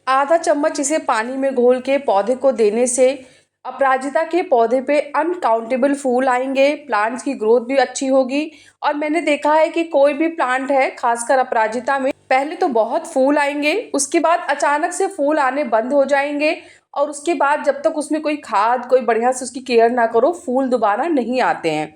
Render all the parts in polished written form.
आधा चम्मच इसे पानी में घोल के पौधे को देने से अपराजिता के पौधे पे अनकाउंटेबल फूल आएंगे, प्लांट्स की ग्रोथ भी अच्छी होगी। और मैंने देखा है कि कोई भी प्लांट है, खासकर अपराजिता में, पहले तो बहुत फूल आएंगे, उसके बाद अचानक से फूल आने बंद हो जाएंगे और उसके बाद जब तक उसमें कोई खाद, कोई बढ़िया से उसकी केयर ना करो, फूल दोबारा नहीं आते हैं।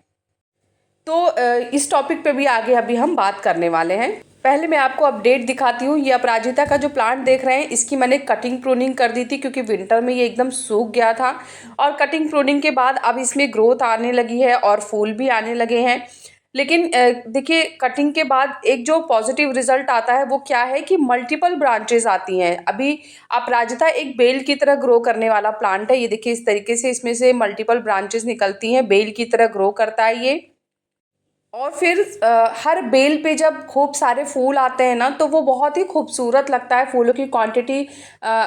तो इस टॉपिक पे भी आगे अभी हम बात करने वाले हैं। पहले मैं आपको अपडेट दिखाती हूँ। ये अपराजिता का जो प्लांट देख रहे हैं, इसकी मैंने कटिंग प्रूनिंग कर दी थी क्योंकि विंटर में ये एकदम सूख गया था। और कटिंग प्रूनिंग के बाद अब इसमें ग्रोथ आने लगी है और फूल भी आने लगे हैं। लेकिन देखिए, कटिंग के बाद एक जो पॉजिटिव रिजल्ट आता है वो क्या है कि मल्टीपल ब्रांचेस आती हैं। अभी अपराजिता एक बेल की तरह ग्रो करने वाला प्लांट है। ये देखिए, इस तरीके से इसमें से मल्टीपल ब्रांचेस निकलती हैं, बेल की तरह ग्रो करता है ये। और फिर हर बेल पे जब खूब सारे फूल आते हैं ना, तो वो बहुत ही खूबसूरत लगता है। फूलों की क्वांटिटी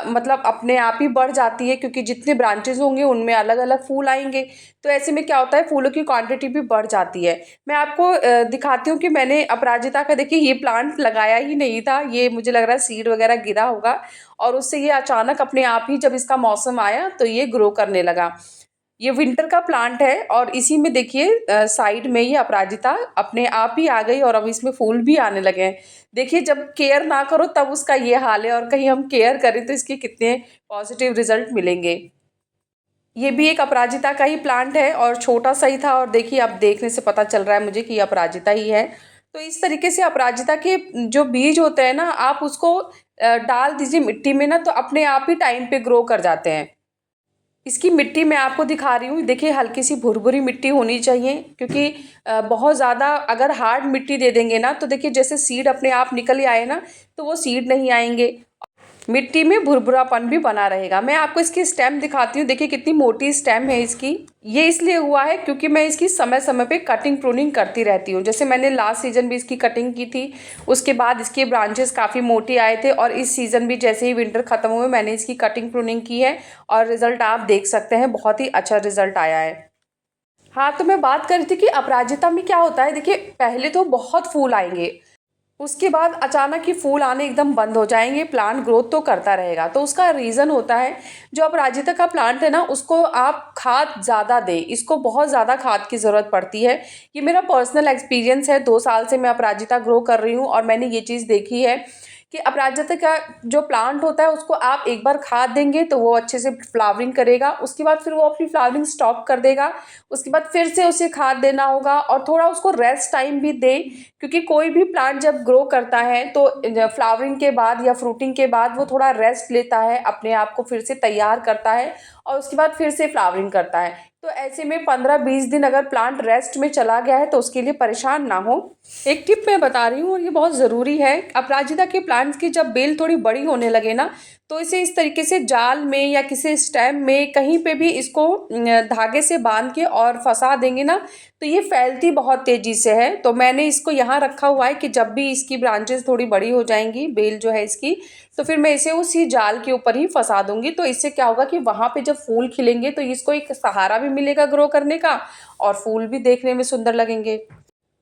मतलब अपने आप ही बढ़ जाती है क्योंकि जितने ब्रांचेस होंगे उनमें अलग अलग फूल आएंगे। तो ऐसे में क्या होता है, फूलों की क्वांटिटी भी बढ़ जाती है। मैं आपको दिखाती हूँ कि मैंने अपराजिता का, देखिए, ये प्लांट लगाया ही नहीं था। ये मुझे लग रहा है सीड वगैरह गिरा होगा और उससे ये अचानक अपने आप ही, जब इसका मौसम आया तो ये ग्रो करने लगा। ये विंटर का प्लांट है और इसी में देखिए साइड में ये अपराजिता अपने आप ही आ गई और अब इसमें फूल भी आने लगे हैं। देखिए, जब केयर ना करो तब उसका ये हाल है और कहीं हम केयर करें तो इसके कितने पॉजिटिव रिजल्ट मिलेंगे। ये भी एक अपराजिता का ही प्लांट है और छोटा सा ही था और देखिए, अब देखने से पता चल रहा है मुझे कि ये अपराजिता ही है। तो इस तरीके से अपराजिता के जो बीज होते हैं ना, आप उसको डाल दीजिए मिट्टी में ना, तो अपने आप ही टाइम पे ग्रो कर जाते हैं। इसकी मिट्टी मैं आपको दिखा रही हूँ। देखिए, हल्की सी भुरभुरी मिट्टी होनी चाहिए क्योंकि बहुत ज़्यादा अगर हार्ड मिट्टी दे देंगे ना, तो देखिए जैसे सीड अपने आप निकल आए ना, तो वो सीड नहीं आएंगे। मिट्टी में भुरभुरापन भी बना रहेगा। मैं आपको इसकी स्टेम दिखाती हूँ। देखिए कितनी मोटी स्टेम है इसकी। ये इसलिए हुआ है क्योंकि मैं इसकी समय समय पे कटिंग प्रूनिंग करती रहती हूँ। जैसे मैंने लास्ट सीजन भी इसकी कटिंग की थी, उसके बाद इसके ब्रांचेस काफ़ी मोटे आए थे और इस सीज़न भी जैसे ही विंटर ख़त्म हुए मैंने इसकी कटिंग प्रूनिंग की है और रिज़ल्ट आप देख सकते हैं, बहुत ही अच्छा रिज़ल्ट आया है। हाँ, तो मैं बात कर रही थी कि अपराजिता में क्या होता है। देखिए, पहले तो बहुत फूल आएंगे, उसके बाद अचानक ही फूल आने एकदम बंद हो जाएंगे। प्लांट ग्रोथ तो करता रहेगा, तो उसका रीज़न होता है, जो अपराजिता का प्लांट है ना, उसको आप खाद ज़्यादा दें। इसको बहुत ज़्यादा खाद की ज़रूरत पड़ती है। ये मेरा पर्सनल एक्सपीरियंस है। 2 साल से मैं अपराजिता ग्रो कर रही हूँ और मैंने ये चीज़ देखी है कि अपराजिता का जो प्लांट होता है उसको आप एक बार खाद देंगे तो वो अच्छे से फ्लावरिंग करेगा। उसके बाद फिर वो अपनी फ्लावरिंग स्टॉप कर देगा। उसके बाद फिर से उसे खाद देना होगा और थोड़ा उसको रेस्ट टाइम भी दें क्योंकि कोई भी प्लांट जब ग्रो करता है तो फ्लावरिंग के बाद या फ्रूटिंग के बाद वो थोड़ा रेस्ट लेता है, अपने आप को फिर से तैयार करता है और उसके बाद फिर से फ्लावरिंग करता है। तो ऐसे में 15-20 दिन अगर प्लांट रेस्ट में चला गया है तो उसके लिए परेशान ना हो। एक टिप मैं बता रही हूँ और ये बहुत ज़रूरी है। अपराजिता के प्लांट्स की जब बेल थोड़ी बड़ी होने लगे ना, तो इसे इस तरीके से जाल में या किसी स्टेम में कहीं पे भी इसको धागे से बांध के और फंसा देंगे ना, तो ये फैलती बहुत तेज़ी से है। तो मैंने इसको यहाँ रखा हुआ है कि जब भी इसकी ब्रांचेस थोड़ी बड़ी हो जाएंगी, बेल जो है इसकी, तो फिर मैं इसे उसी जाल के ऊपर ही फंसा दूंगी। तो इससे क्या होगा कि वहाँ पे जब फूल खिलेंगे तो इसको एक सहारा भी मिलेगा ग्रो करने का और फूल भी देखने में सुंदर लगेंगे।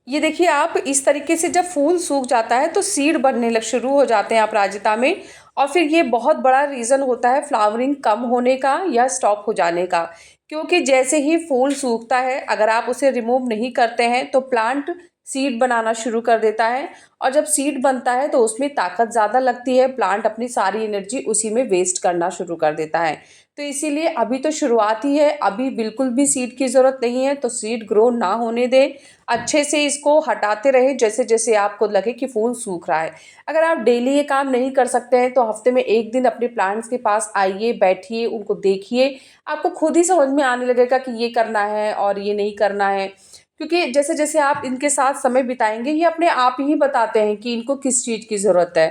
ये देखिए, आप इस तरीके से जब फूल सूख जाता है तो सीड बनने लग शुरू हो जाते हैं अपराजिता में। और फिर ये बहुत बड़ा रीज़न होता है फ्लावरिंग कम होने का या स्टॉप हो जाने का, क्योंकि जैसे ही फूल सूखता है अगर आप उसे रिमूव नहीं करते हैं तो प्लांट सीड बनाना शुरू कर देता है। और जब सीड बनता है तो उसमें ताकत ज़्यादा लगती है, प्लांट अपनी सारी एनर्जी उसी में वेस्ट करना शुरू कर देता है। तो इसीलिए अभी तो शुरुआत ही है, अभी बिल्कुल भी सीड की ज़रूरत नहीं है, तो सीड ग्रो ना होने दें। अच्छे से इसको हटाते रहें जैसे जैसे आपको लगे कि फूल सूख रहा है। अगर आप डेली ये काम नहीं कर सकते हैं तो हफ्ते में एक दिन अपने प्लांट्स के पास आइए, बैठिए, उनको देखिए। आपको खुद ही समझ में आने लगेगा कि ये करना है और ये नहीं करना है, क्योंकि जैसे जैसे आप इनके साथ समय बिताएंगे ये अपने आप ही बताते हैं कि इनको किस चीज़ की ज़रूरत है।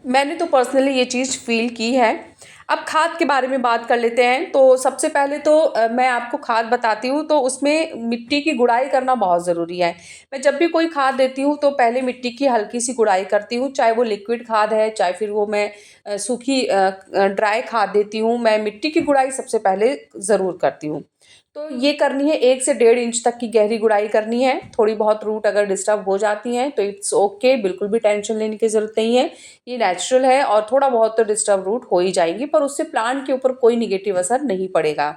मैंने तो पर्सनली ये चीज़ फील की है। अब खाद के बारे में बात कर लेते हैं। तो सबसे पहले तो मैं आपको खाद बताती हूँ, तो उसमें मिट्टी की गुड़ाई करना बहुत ज़रूरी है। मैं जब भी कोई खाद देती हूँ तो पहले मिट्टी की हल्की सी गुड़ाई करती हूँ, चाहे वो लिक्विड खाद है, चाहे फिर वो मैं सूखी ड्राई खाद देती हूँ। मैं मिट्टी की गुड़ाई सबसे पहले ज़रूर करती हूँ। तो ये करनी है 1 से 1.5 इंच तक की गहरी गुड़ाई करनी है। थोड़ी बहुत रूट अगर डिस्टर्ब हो जाती हैं तो इट्स ओके, बिल्कुल भी टेंशन लेने की ज़रूरत नहीं है। ये नेचुरल है और थोड़ा बहुत तो डिस्टर्ब रूट हो ही जाएंगी, पर उससे प्लांट के ऊपर कोई नेगेटिव असर नहीं पड़ेगा।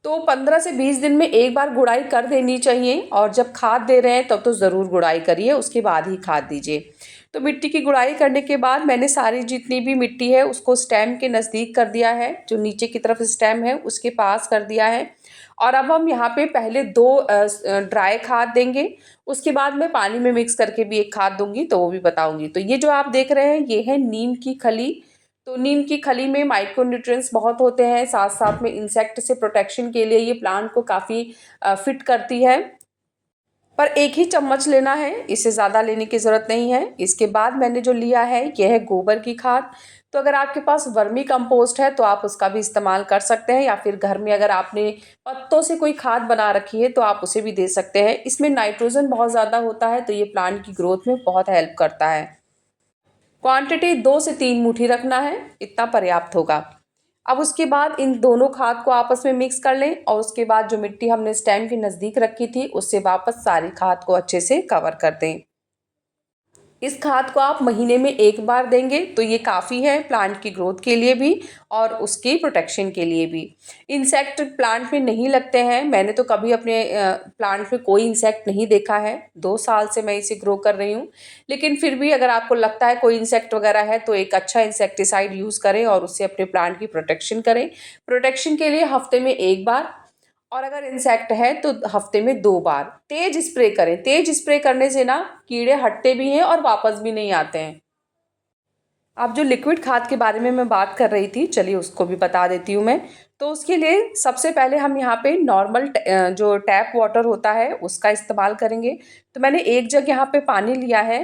तो 15 से 20 दिन में एक बार गुड़ाई कर देनी चाहिए, और जब खाद दे रहे हैं तब तो ज़रूर गुड़ाई करिए, उसके बाद ही खाद दीजिए। तो मिट्टी की गुड़ाई करने के बाद मैंने सारी जितनी भी मिट्टी है उसको स्टेम के नज़दीक कर दिया है, जो नीचे की तरफ स्टेम है उसके पास कर दिया है। और अब हम यहाँ पे पहले 2 ड्राई खाद देंगे, उसके बाद मैं पानी में मिक्स करके भी एक खाद दूंगी, तो वो भी बताऊंगी। तो ये जो आप देख रहे हैं ये है नीम की खली। तो नीम की खली में माइक्रो न्यूट्रिएंट्स बहुत होते हैं, साथ साथ में इंसेक्ट से प्रोटेक्शन के लिए ये प्लांट को काफ़ी फिट करती है। पर एक ही चम्मच लेना है, इससे ज़्यादा लेने की ज़रूरत नहीं है। इसके बाद मैंने जो लिया है यह है गोबर की खाद। तो अगर आपके पास वर्मी कंपोस्ट है तो आप उसका भी इस्तेमाल कर सकते हैं, या फिर घर में अगर आपने पत्तों से कोई खाद बना रखी है तो आप उसे भी दे सकते हैं। इसमें नाइट्रोजन बहुत ज़्यादा होता है, तो ये प्लांट की ग्रोथ में बहुत हेल्प करता है। क्वांटिटी 2 से 3 मुट्ठी रखना है, इतना पर्याप्त होगा। अब उसके बाद इन दोनों खाद को आपस में मिक्स कर लें, और उसके बाद जो मिट्टी हमने स्टेम के नज़दीक रखी थी उससे वापस सारी खाद को अच्छे से कवर कर दें। इस खाद को आप महीने में एक बार देंगे तो ये काफ़ी है प्लांट की ग्रोथ के लिए भी और उसकी प्रोटेक्शन के लिए भी। इंसेक्ट प्लांट में नहीं लगते हैं, मैंने तो कभी अपने प्लांट में कोई इंसेक्ट नहीं देखा है। 2 साल से मैं इसे ग्रो कर रही हूँ, लेकिन फिर भी अगर आपको लगता है कोई इंसेक्ट वगैरह है तो एक अच्छा इंसेक्टिसाइड यूज़ करें और उससे अपने प्लांट की प्रोटेक्शन करें। प्रोटेक्शन के लिए हफ्ते में एक बार, और अगर इंसेक्ट है तो हफ्ते में 2 बार तेज स्प्रे करें। तेज स्प्रे करने से ना कीड़े हटते भी हैं और वापस भी नहीं आते हैं। अब जो लिक्विड खाद के बारे में मैं बात कर रही थी, चलिए उसको भी बता देती हूँ मैं। तो उसके लिए सबसे पहले हम यहाँ पे नॉर्मल जो टैप वाटर होता है उसका इस्तेमाल करेंगे। तो मैंने एक जग यहाँ पे पानी लिया है,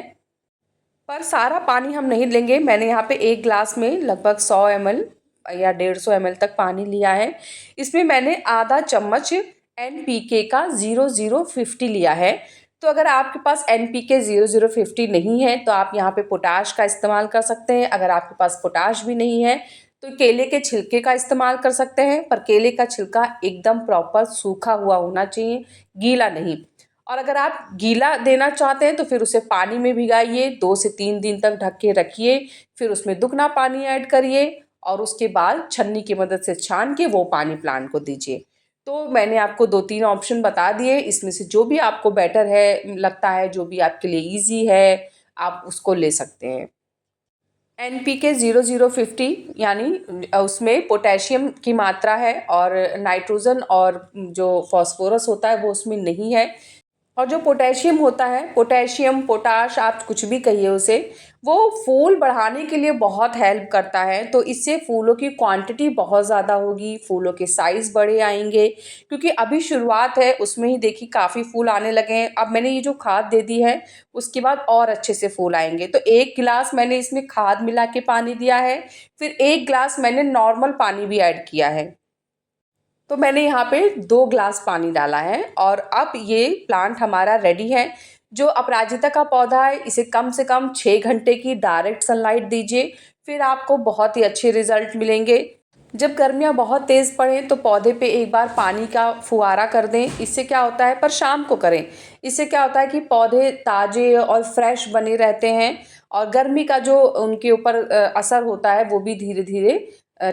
पर सारा पानी हम नहीं लेंगे। मैंने यहाँ पे एक ग्लास में लगभग 100 ml या 150 ml तक पानी लिया है। इसमें मैंने आधा चम्मच NPK का 0050 लिया है। तो अगर आपके पास NPK 0050 नहीं है तो आप यहाँ पे पोटाश का इस्तेमाल कर सकते हैं। अगर आपके पास पोटाश भी नहीं है तो केले के छिलके का इस्तेमाल कर सकते हैं, पर केले का छिलका एकदम प्रॉपर सूखा हुआ होना चाहिए, गीला नहीं। और अगर आप गीला देना चाहते हैं तो फिर उसे पानी में भिगाइए, 2 से 3 दिन तक ढक के रखिए, फिर उसमें दुगना पानी ऐड करिए और उसके बाद छन्नी की मदद से छान के वो पानी प्लांट को दीजिए। तो मैंने आपको 2-3 ऑप्शन बता दिए, इसमें से जो भी आपको बेटर है लगता है, जो भी आपके लिए ईजी है, आप उसको ले सकते हैं। NPK 0050 यानी उसमें पोटेशियम की मात्रा है और नाइट्रोजन और जो फॉस्फोरस होता है वो उसमें नहीं है। और जो पोटेशियम होता है, पोटेशियम पोटाश आप कुछ भी कहिए उसे, वो फूल बढ़ाने के लिए बहुत हेल्प करता है। तो इससे फूलों की क्वांटिटी बहुत ज़्यादा होगी, फूलों के साइज़ बड़े आएंगे, क्योंकि अभी शुरुआत है उसमें ही देखिए काफ़ी फूल आने लगे हैं। अब मैंने ये जो खाद दे दी है उसके बाद और अच्छे से फूल आएंगे। तो 1 गिलास मैंने इसमें खाद मिला के पानी दिया है, फिर 1 गिलास मैंने नॉर्मल पानी भी ऐड किया है। तो मैंने यहाँ पे 2 ग्लास पानी डाला है और अब ये प्लांट हमारा रेडी है। जो अपराजिता का पौधा है इसे कम से कम 6 घंटे की डायरेक्ट सनलाइट दीजिए, फिर आपको बहुत ही अच्छे रिजल्ट मिलेंगे। जब गर्मियाँ बहुत तेज़ पड़ें तो पौधे पे एक बार पानी का फुहारा कर दें। इससे क्या होता है, पर शाम को करें। इससे क्या होता है कि पौधे ताज़े और फ्रेश बने रहते हैं, और गर्मी का जो उनके ऊपर असर होता है वो भी धीरे धीरे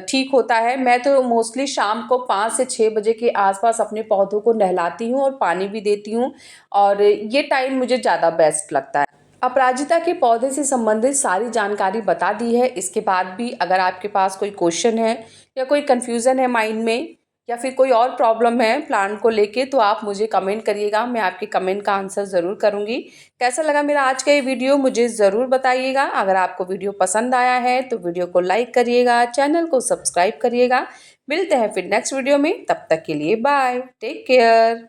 ठीक होता है। मैं तो मोस्टली शाम को 5 से 6 बजे के आसपास अपने पौधों को नहलाती हूँ और पानी भी देती हूँ, और ये टाइम मुझे ज़्यादा बेस्ट लगता है। अपराजिता के पौधे से संबंधित सारी जानकारी बता दी है। इसके बाद भी अगर आपके पास कोई क्वेश्चन है या कोई कन्फ्यूज़न है माइंड में, या फिर कोई और प्रॉब्लम है प्लांट को लेके, तो आप मुझे कमेंट करिएगा, मैं आपके कमेंट का आंसर ज़रूर करूँगी। कैसा लगा मेरा आज का ये वीडियो मुझे ज़रूर बताइएगा। अगर आपको वीडियो पसंद आया है तो वीडियो को लाइक करिएगा, चैनल को सब्सक्राइब करिएगा। मिलते हैं फिर नेक्स्ट वीडियो में, तब तक के लिए बाय, टेक केयर।